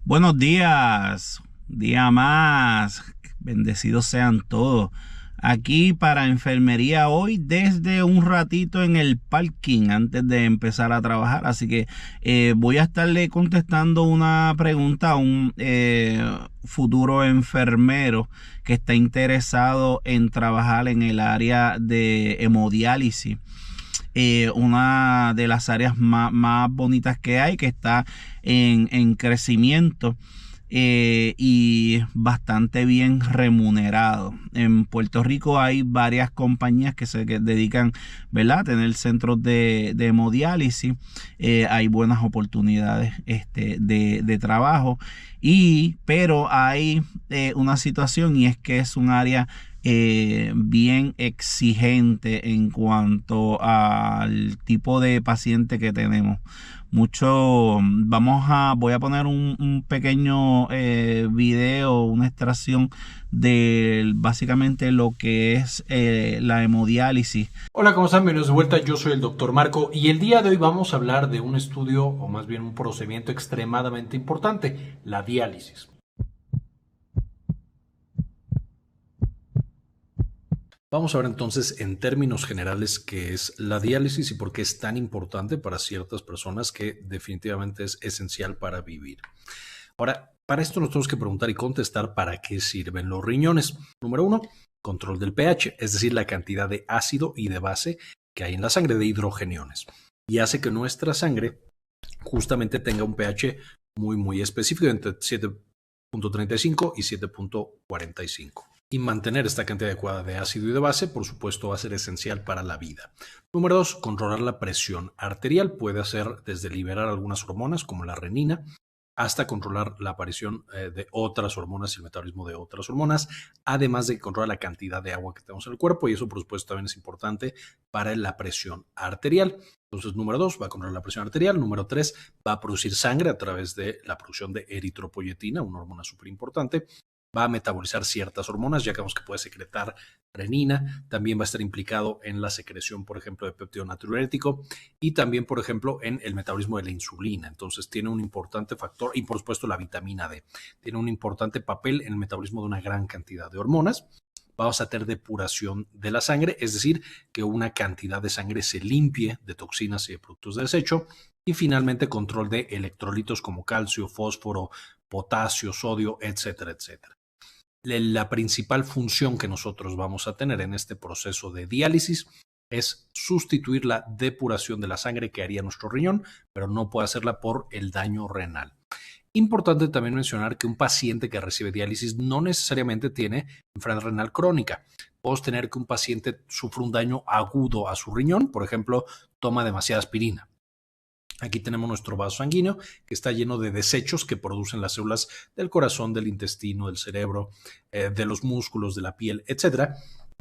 Buenos días, día más, bendecidos sean todos. Aquí para enfermería hoy desde un ratito en el parking antes de empezar a trabajar. Así que voy a estarle contestando una pregunta a un futuro enfermero que está interesado en trabajar en el área de hemodiálisis, una de las áreas más bonitas que hay, que está en crecimiento, y bastante bien remunerado. En Puerto Rico hay varias compañías que dedican, ¿verdad?, a tener centros de hemodiálisis. Hay buenas oportunidades de trabajo, pero hay una situación, y es que es un área bien exigente en cuanto al tipo de paciente que tenemos. Voy a poner un pequeño video, una extracción de básicamente lo que es la hemodiálisis. Hola, ¿cómo están? Bienvenidos de vuelta. Yo soy el doctor Marco y el día de hoy vamos a hablar de un estudio o más bien un procedimiento extremadamente importante, la diálisis. Vamos a ver entonces en términos generales qué es la diálisis y por qué es tan importante para ciertas personas que definitivamente es esencial para vivir. Ahora, para esto nos tenemos que preguntar y contestar para qué sirven los riñones. Número uno, control del pH, es decir, la cantidad de ácido y de base que hay en la sangre, de hidrogeniones. Y hace que nuestra sangre justamente tenga un pH muy específico, entre 7.35 y 7.45. Y mantener esta cantidad adecuada de ácido y de base, por supuesto, va a ser esencial para la vida. Número dos, controlar la presión arterial. Puede hacer desde liberar algunas hormonas como la renina, hasta controlar la aparición de otras hormonas y el metabolismo de otras hormonas, además de controlar la cantidad de agua que tenemos en el cuerpo, y eso por supuesto también es importante para la presión arterial. Entonces, número dos, va a controlar la presión arterial. Número tres, va a producir sangre a través de la producción de eritropoyetina, una hormona súper importante. Va a metabolizar ciertas hormonas, ya que vemos que puede secretar renina, también va a estar implicado en la secreción, por ejemplo, de péptido natriurético y también, por ejemplo, en el metabolismo de la insulina. Entonces, tiene un importante factor y, por supuesto, la vitamina D. Tiene un importante papel en el metabolismo de una gran cantidad de hormonas. Vamos a tener depuración de la sangre, es decir, que una cantidad de sangre se limpie de toxinas y de productos de desecho. Y finalmente, control de electrolitos como calcio, fósforo, potasio, sodio, etcétera, etcétera. La principal función que nosotros vamos a tener en este proceso de diálisis es sustituir la depuración de la sangre que haría nuestro riñón, pero no puede hacerla por el daño renal. Importante también mencionar que un paciente que recibe diálisis no necesariamente tiene enfermedad renal crónica. Podemos tener que un paciente sufre un daño agudo a su riñón, por ejemplo, toma demasiada aspirina. Aquí tenemos nuestro vaso sanguíneo que está lleno de desechos que producen las células del corazón, del intestino, del cerebro, de los músculos, de la piel, etc.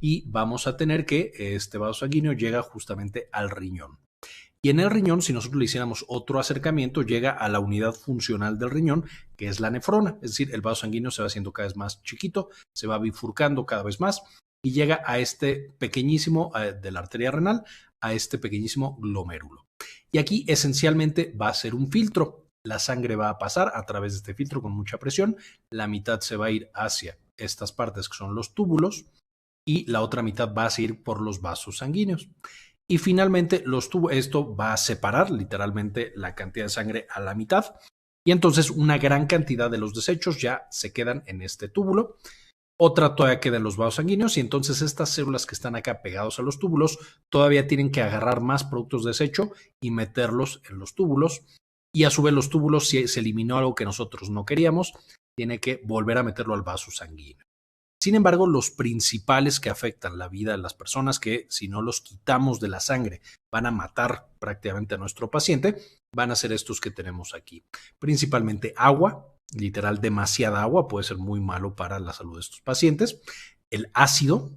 Y vamos a tener que este vaso sanguíneo llega justamente al riñón. Y en el riñón, si nosotros le hiciéramos otro acercamiento, llega a la unidad funcional del riñón, que es la nefrona. Es decir, el vaso sanguíneo se va haciendo cada vez más chiquito, se va bifurcando cada vez más y llega a este pequeñísimo, de la arteria renal, a este pequeñísimo glomérulo. Y aquí esencialmente va a ser un filtro. La sangre va a pasar a través de este filtro con mucha presión. La mitad se va a ir hacia estas partes que son los túbulos y la otra mitad va a seguir por los vasos sanguíneos. Y finalmente esto va a separar literalmente la cantidad de sangre a la mitad. Y entonces una gran cantidad de los desechos ya se quedan en este túbulo. Otra todavía queda en los vasos sanguíneos y entonces estas células que están acá pegados a los túbulos todavía tienen que agarrar más productos de desecho y meterlos en los túbulos. Y a su vez los túbulos, si se eliminó algo que nosotros no queríamos, tiene que volver a meterlo al vaso sanguíneo. Sin embargo, los principales que afectan la vida de las personas, que si no los quitamos de la sangre van a matar prácticamente a nuestro paciente, van a ser estos que tenemos aquí. Principalmente agua, literal demasiada agua puede ser muy malo para la salud de estos pacientes. El ácido,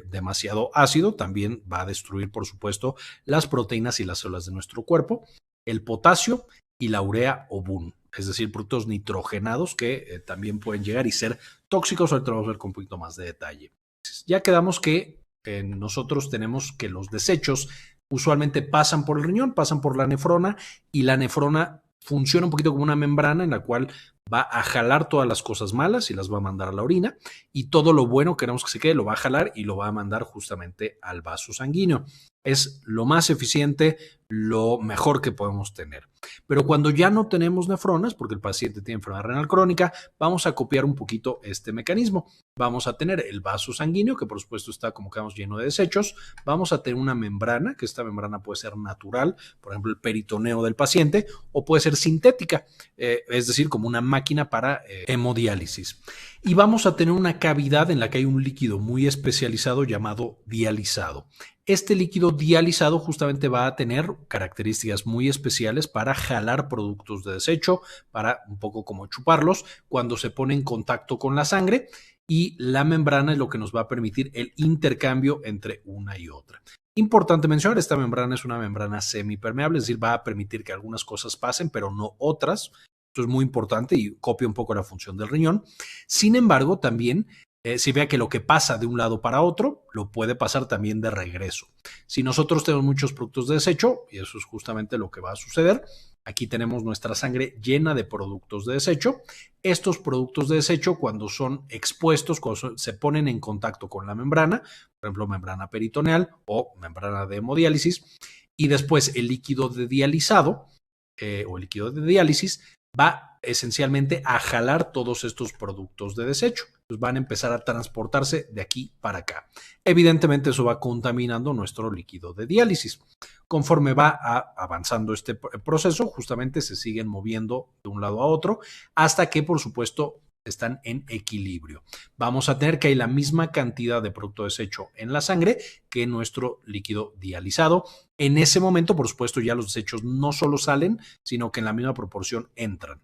demasiado ácido, también va a destruir, por supuesto, las proteínas y las células de nuestro cuerpo. El potasio y la urea o BUN, es decir, productos nitrogenados que también pueden llegar y ser tóxicos. Ahorita vamos a ver con un poquito más de detalle. Ya quedamos que nosotros tenemos que los desechos usualmente pasan por el riñón, pasan por la nefrona y la nefrona funciona un poquito como una membrana en la cual va a jalar todas las cosas malas y las va a mandar a la orina, y todo lo bueno queremos que se quede, lo va a jalar y lo va a mandar justamente al vaso sanguíneo. Es lo más eficiente, lo mejor que podemos tener. Pero cuando ya no tenemos nefronas, porque el paciente tiene enfermedad renal crónica, vamos a copiar un poquito este mecanismo. Vamos a tener el vaso sanguíneo, que por supuesto está, como que vamos, lleno de desechos. Vamos a tener una membrana, que esta membrana puede ser natural, por ejemplo, el peritoneo del paciente, o puede ser sintética, es decir, como una máquina para hemodiálisis. Y vamos a tener una cavidad en la que hay un líquido muy especializado llamado dializado. Este líquido dializado justamente va a tener características muy especiales para jalar productos de desecho, para un poco como chuparlos cuando se pone en contacto con la sangre, y la membrana es lo que nos va a permitir el intercambio entre una y otra. Importante mencionar, esta membrana es una membrana semipermeable, es decir, va a permitir que algunas cosas pasen, pero no otras. Esto es muy importante y copia un poco la función del riñón. Sin embargo, también si vea que lo que pasa de un lado para otro, lo puede pasar también de regreso. Si nosotros tenemos muchos productos de desecho, y eso es justamente lo que va a suceder, aquí tenemos nuestra sangre llena de productos de desecho. Estos productos de desecho, cuando son expuestos, cuando se ponen en contacto con la membrana, por ejemplo, membrana peritoneal o membrana de hemodiálisis, y después el líquido de dializado o el líquido de diálisis, va esencialmente a jalar todos estos productos de desecho. Pues van a empezar a transportarse de aquí para acá. Evidentemente eso va contaminando nuestro líquido de diálisis. Conforme va avanzando este proceso, justamente se siguen moviendo de un lado a otro hasta que, por supuesto, están en equilibrio. Vamos a tener que hay la misma cantidad de producto desecho en la sangre que en nuestro líquido dializado. En ese momento, por supuesto, ya los desechos no solo salen, sino que en la misma proporción entran.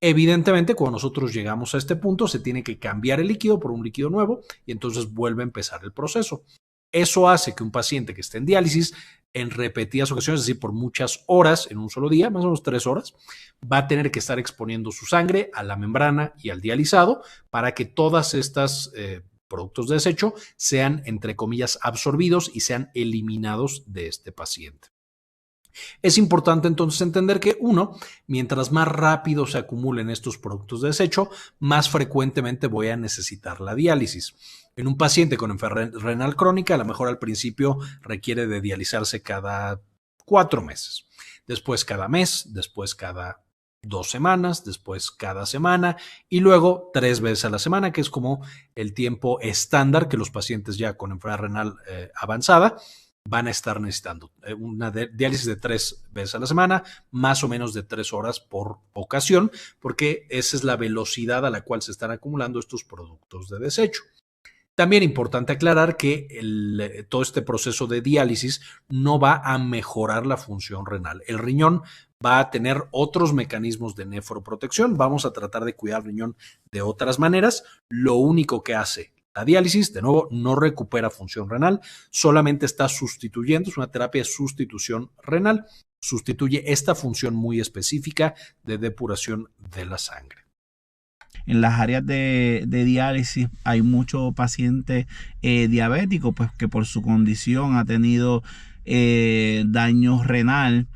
Evidentemente, cuando nosotros llegamos a este punto, se tiene que cambiar el líquido por un líquido nuevo y entonces vuelve a empezar el proceso. Eso hace que un paciente que esté en diálisis en repetidas ocasiones, es decir, por muchas horas en un solo día, más o menos 3 horas, va a tener que estar exponiendo su sangre a la membrana y al dializado para que todas estas productos de desecho sean, entre comillas, absorbidos y sean eliminados de este paciente. Es importante entonces entender que, uno, mientras más rápido se acumulen estos productos de desecho, más frecuentemente voy a necesitar la diálisis. En un paciente con enfermedad renal crónica, a lo mejor al principio requiere de dializarse cada 4 meses, después cada mes, después cada 2 semanas, después cada semana y luego 3 veces a la semana, que es como el tiempo estándar que los pacientes ya con enfermedad renal avanzada van a estar necesitando. Una diálisis de 3 veces a la semana, más o menos de 3 horas por ocasión, porque esa es la velocidad a la cual se están acumulando estos productos de desecho. También importante aclarar que todo este proceso de diálisis no va a mejorar la función renal. El riñón va a tener otros mecanismos de nefroprotección. Vamos a tratar de cuidar el riñón de otras maneras. Lo único que hace la diálisis, de nuevo, no recupera función renal, solamente está sustituyendo, es una terapia de sustitución renal, sustituye esta función muy específica de depuración de la sangre. En las áreas de diálisis hay muchos pacientes diabéticos, pues que por su condición ha tenido daño renal,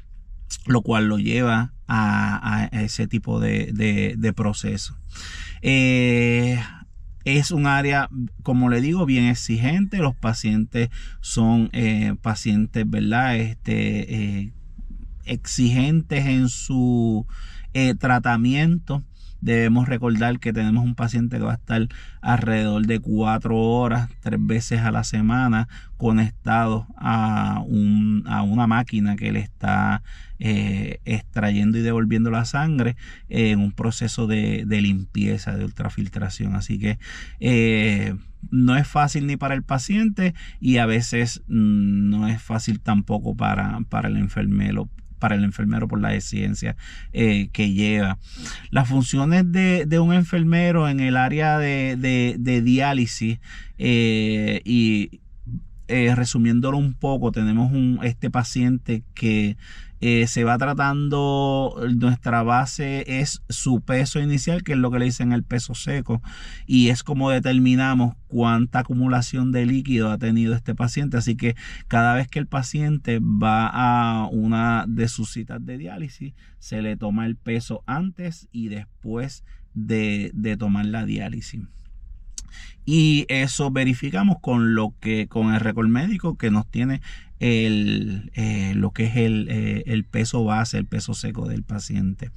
lo cual lo lleva a ese tipo de proceso. Es un área, como le digo, bien exigente. Los pacientes son pacientes, ¿verdad? Exigentes en su tratamiento. Debemos recordar que tenemos un paciente que va a estar alrededor de 4 horas, 3 veces a la semana, conectado a una máquina que le está extrayendo y devolviendo la sangre en un proceso de limpieza, de ultrafiltración. Así que no es fácil ni para el paciente y a veces no es fácil tampoco para el enfermero por la exigencia que lleva. Las funciones de un enfermero en el área de diálisis y resumiéndolo un poco, tenemos este paciente que se va tratando, nuestra base es su peso inicial, que es lo que le dicen el peso seco, y es como determinamos cuánta acumulación de líquido ha tenido este paciente. Así que cada vez que el paciente va a una de sus citas de diálisis, se le toma el peso antes y después de tomar la diálisis. Y eso verificamos con el récord médico que nos tiene lo que es el peso base, el peso seco del paciente.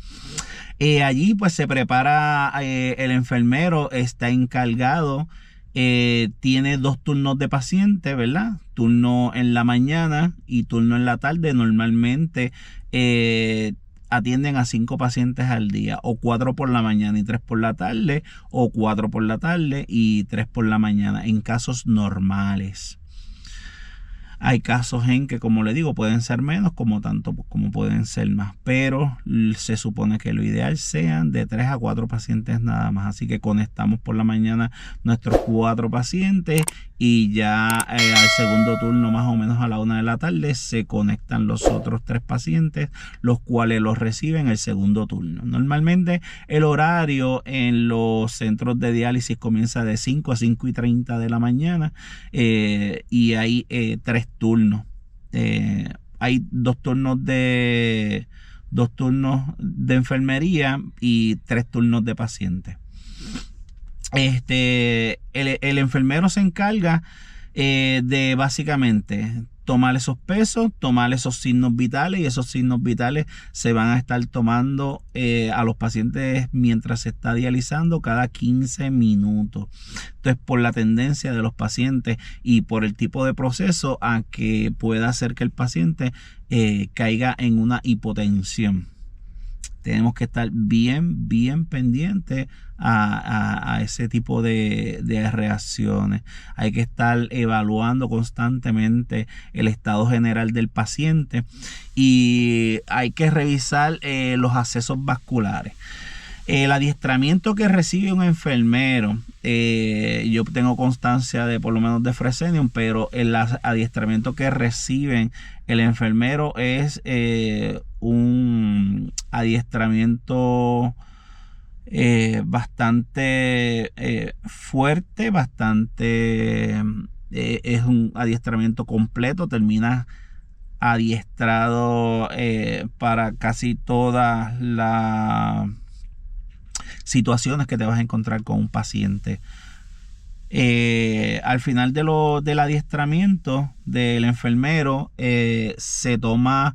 Allí pues se prepara, el enfermero está encargado, tiene 2 turnos de paciente, ¿verdad? Turno en la mañana y turno en la tarde. Normalmente atienden a 5 pacientes al día, o 4 por la mañana y 3 por la tarde, o 4 por la tarde y 3 por la mañana, en casos normales. Hay casos en que, como le digo, pueden ser menos, como pueden ser más, pero se supone que lo ideal sean de 3 a 4 pacientes nada más. Así que conectamos por la mañana nuestros 4 pacientes y ya al segundo turno, más o menos a la 1 de la tarde, se conectan los otros 3 pacientes, los cuales los reciben el segundo turno. Normalmente el horario en los centros de diálisis comienza de 5 a 5:30 de la mañana, y hay 3 turnos. Hay 2 turnos de enfermería y 3 turnos de pacientes. El enfermero se encarga de básicamente tomar esos pesos, tomar esos signos vitales, y esos signos vitales se van a estar tomando a los pacientes mientras se está dializando cada 15 minutos. Entonces, por la tendencia de los pacientes y por el tipo de proceso, a que pueda hacer que el paciente caiga en una hipotensión. Tenemos que estar bien pendientes a ese tipo de reacciones. Hay que estar evaluando constantemente el estado general del paciente, y hay que revisar los accesos vasculares. El adiestramiento que recibe un enfermero, yo tengo constancia de por lo menos de Fresenius, pero el adiestramiento que reciben el enfermero es un adiestramiento bastante fuerte, es un adiestramiento completo. Termina adiestrado para casi todas las situaciones que te vas a encontrar con un paciente. Al final del adiestramiento del enfermero, se toma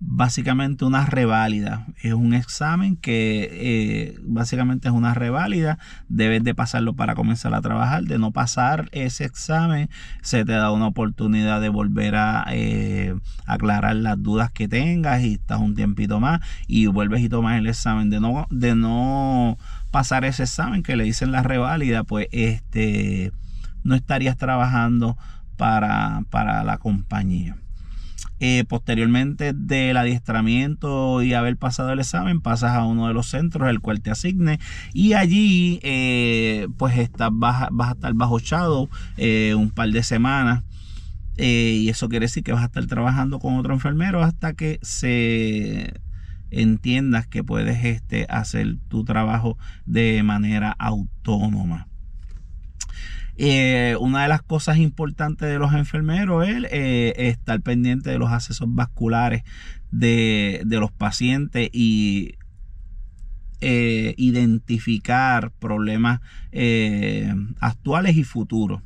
básicamente una reválida. Es un examen que básicamente es una reválida. Debes de pasarlo para comenzar a trabajar. De no pasar ese examen, se te da una oportunidad de volver a aclarar las dudas que tengas, y estás un tiempito más y vuelves y tomas el examen. De no pasar ese examen, que le dicen la reválida, pues no estarías trabajando para la compañía. Posteriormente del adiestramiento y haber pasado el examen, pasas a uno de los centros el cual te asigne, y allí pues vas a estar bajo shadow un par de semanas, y eso quiere decir que vas a estar trabajando con otro enfermero hasta que entiendas que puedes hacer tu trabajo de manera autónoma. Una de las cosas importantes de los enfermeros es estar pendiente de los accesos vasculares de los pacientes, y identificar problemas actuales y futuros.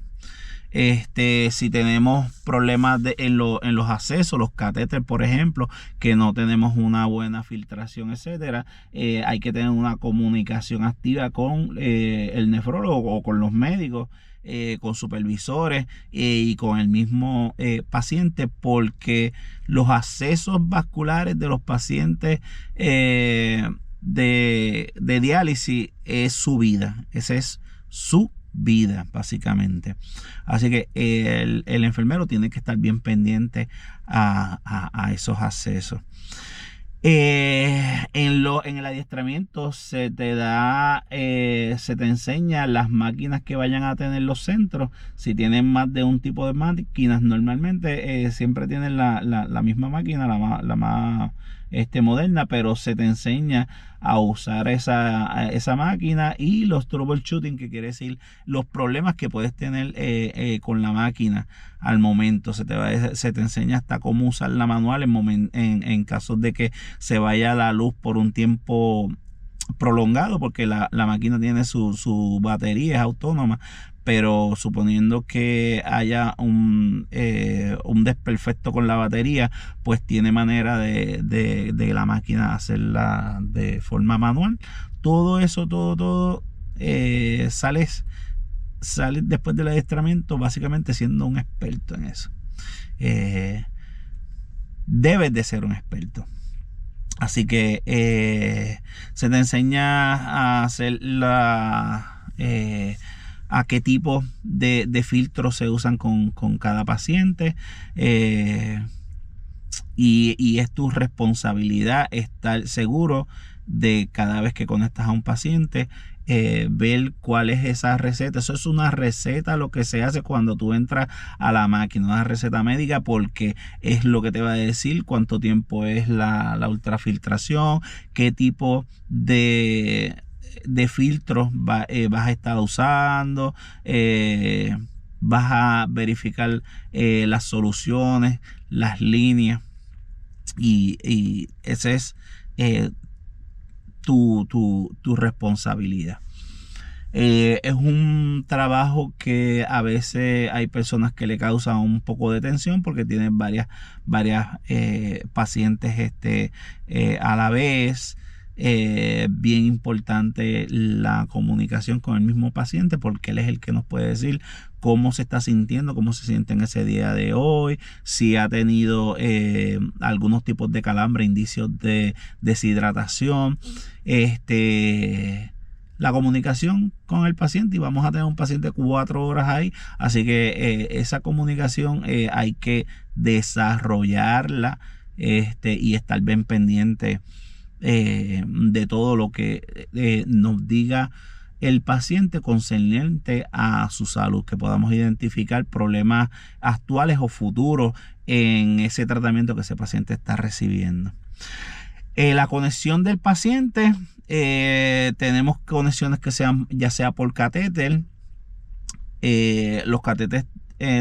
Si tenemos problemas en los accesos, los catéteres, por ejemplo, que no tenemos una buena filtración, etcétera, hay que tener una comunicación activa con el nefrólogo o con los médicos, con supervisores y con el mismo paciente, porque los accesos vasculares de los pacientes de diálisis es su vida. Esa es su vida, básicamente. Así que el enfermero tiene que estar bien pendiente a esos accesos. En el adiestramiento se te da, se te enseña las máquinas que vayan a tener los centros. Si tienen más de un tipo de máquinas, normalmente siempre tienen la misma máquina, la más moderna, pero se te enseña a usar esa máquina y los troubleshooting, que quiere decir los problemas que puedes tener con la máquina al momento. Se te enseña hasta cómo usar la manual en casos de que se vaya la luz por un tiempo prolongado, porque la máquina tiene su batería, es autónoma, pero suponiendo que haya un desperfecto con la batería, pues tiene manera de la máquina hacerla de forma manual. Todo eso, todo sales después del adiestramiento básicamente siendo un experto en eso. Debes de ser un experto. Así que se te enseña a hacer a qué tipo de filtros se usan con cada paciente, y es tu responsabilidad estar seguro de cada vez que conectas a un paciente, ver cuál es esa receta. Eso es una receta, lo que se hace cuando tú entras a la máquina, una receta médica, porque es lo que te va a decir cuánto tiempo es la ultrafiltración, qué tipo de filtros vas a estar usando, vas a verificar las soluciones, las líneas, y ese es tu responsabilidad. Es un trabajo que a veces hay personas que le causan un poco de tensión porque tienen varias pacientes a la vez. Bien importante la comunicación con el mismo paciente, porque él es el que nos puede decir cómo se está sintiendo, cómo se siente en ese día de hoy, si ha tenido algunos tipos de calambre, indicios de deshidratación, la comunicación con el paciente. Y vamos a tener un paciente 4 horas ahí, así que esa comunicación hay que desarrollarla, y estar bien pendiente de todo lo que nos diga el paciente concerniente a su salud, que podamos identificar problemas actuales o futuros en ese tratamiento que ese paciente está recibiendo. La conexión del paciente, tenemos conexiones que sean ya sea por catéter. Los catéteres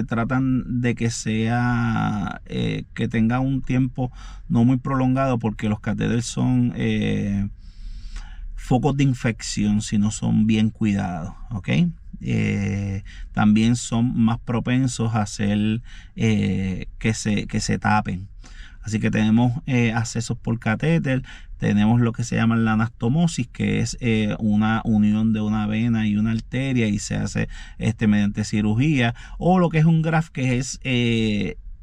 tratan de que sea que tenga un tiempo no muy prolongado, porque los catéteres son focos de infección si no son bien cuidados, ¿ok? También son más propensos a hacer que se tapen. Así que tenemos accesos por catéter. Tenemos lo que se llama la anastomosis, que es una unión de una vena y una arteria, y se hace mediante cirugía. O lo que es un graft, que es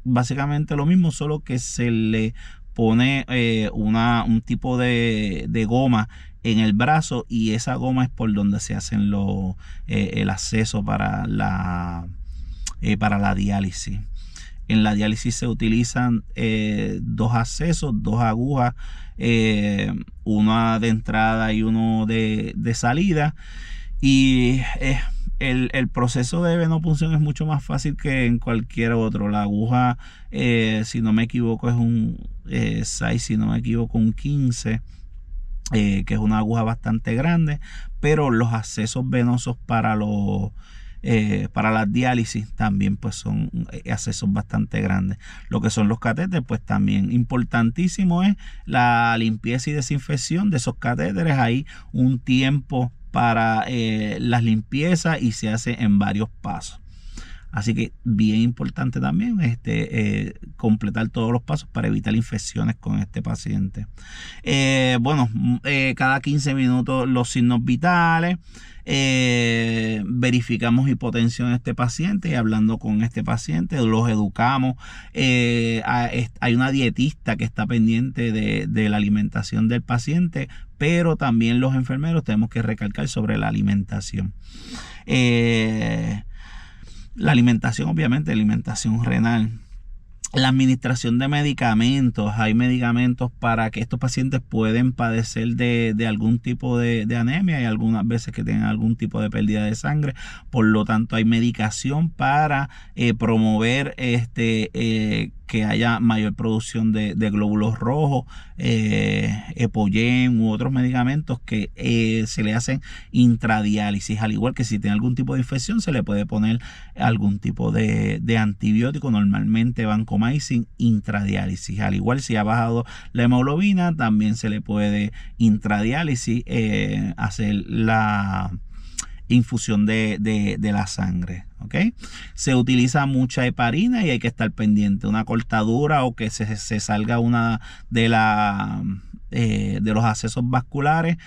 básicamente lo mismo, solo que se le pone un tipo de goma en el brazo, y esa goma es por donde se hacen el acceso para la diálisis. En la diálisis se utilizan 2 accesos, 2 agujas, una de entrada y uno de salida. Y el proceso de venopunción es mucho más fácil que en cualquier otro. La aguja, si no me equivoco, es un 6, si no me equivoco, un 15, que es una aguja bastante grande. Pero los accesos venosos para la diálisis también pues son accesos bastante grandes. Lo que son los catéteres, pues también importantísimo es la limpieza y desinfección de esos catéteres. Hay un tiempo para las limpiezas y se hace en varios pasos. Así que bien importante también completar todos los pasos para evitar infecciones con este paciente. Cada 15 minutos los signos vitales. Verificamos hipotensión en este paciente, y hablando con este paciente los educamos. Hay una dietista que está pendiente de la alimentación del paciente, pero también los enfermeros tenemos que recalcar sobre la alimentación. La alimentación, obviamente, alimentación renal. La administración de medicamentos. Hay medicamentos para que estos pacientes pueden padecer de algún tipo de anemia y algunas veces que tengan algún tipo de pérdida de sangre. Por lo tanto, hay medicación para promover que haya mayor producción de glóbulos rojos, Epogen u otros medicamentos que se le hacen intradiálisis. Al igual que si tiene algún tipo de infección, se le puede poner algún tipo de antibiótico, normalmente vancomycin intradiálisis. Al igual, si ha bajado la hemoglobina, también se le puede intradiálisis hacer la infusión de la sangre. ¿Okay? Se utiliza mucha heparina y hay que estar pendiente. Una cortadura o que se salga una de los accesos vasculares,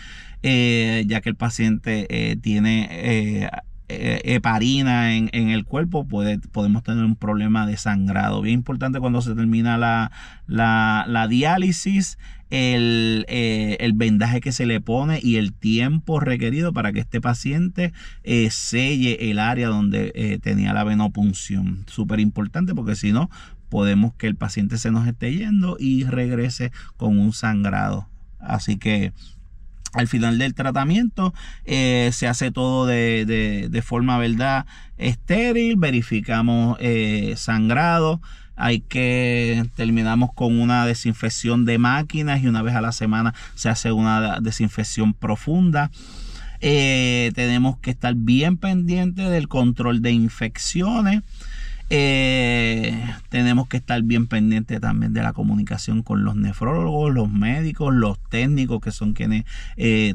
ya que el paciente tiene heparina en el cuerpo, podemos tener un problema de sangrado. Bien importante cuando se termina la diálisis, el vendaje que se le pone y el tiempo requerido para que este paciente selle el área donde tenía la venopunción. Súper importante, porque si no, podemos que el paciente se nos esté yendo y regrese con un sangrado. Así que al final del tratamiento se hace todo de forma, ¿verdad?, estéril. Verificamos sangrado. Terminamos con una desinfección de máquinas y una vez a la semana se hace una desinfección profunda. Tenemos que estar bien pendientes del control de infecciones. Tenemos que estar bien pendientes también de la comunicación con los nefrólogos, los médicos, los técnicos, que son quienes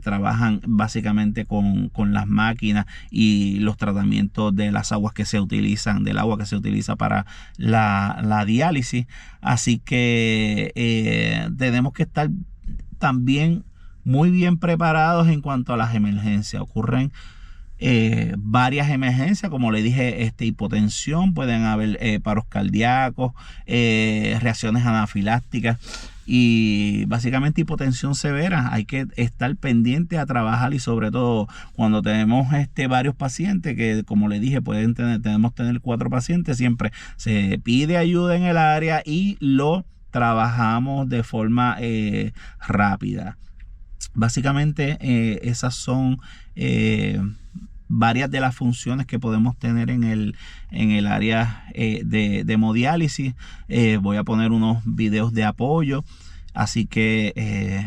trabajan básicamente con las máquinas y los tratamientos de las aguas que se utilizan, del agua que se utiliza para la diálisis. Así que tenemos que estar también muy bien preparados en cuanto a las emergencias. Ocurren varias emergencias, como le dije, hipotensión, pueden haber paros cardíacos, reacciones anafilácticas y básicamente hipotensión severa. Hay que estar pendiente a trabajar, y sobre todo cuando tenemos varios pacientes, que como le dije tenemos que tener 4 pacientes, siempre se pide ayuda en el área y lo trabajamos de forma rápida. Básicamente esas son varias de las funciones que podemos tener en el área de hemodiálisis. Voy a poner unos videos de apoyo, así que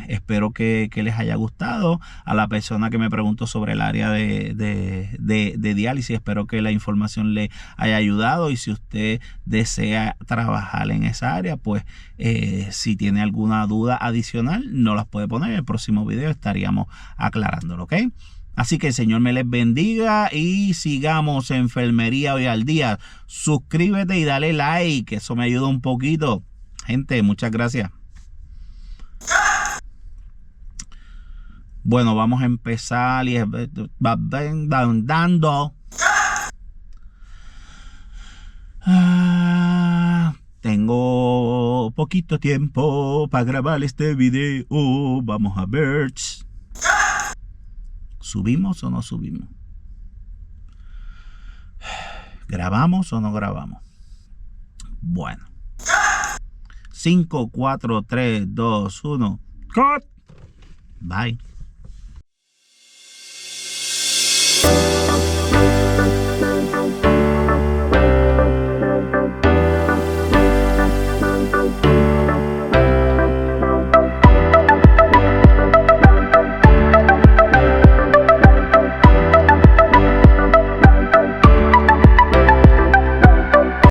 espero que les haya gustado. A la persona que me preguntó sobre el área de diálisis, espero que la información le haya ayudado, y si usted desea trabajar en esa área, pues si tiene alguna duda adicional, no las puede poner. En el próximo video estaríamos aclarándolo, ¿ok? Así que el Señor me les bendiga y sigamos Enfermería Hoy al Día. Suscríbete y dale like, que eso me ayuda un poquito. Gente, muchas gracias. Bueno, vamos a empezar y dando. Tengo poquito tiempo para grabar este video. Vamos a ver. ¿Subimos o no subimos? ¿Grabamos o no grabamos? Bueno. 5, 4, 3, 2, 1. ¡Cut! Bye.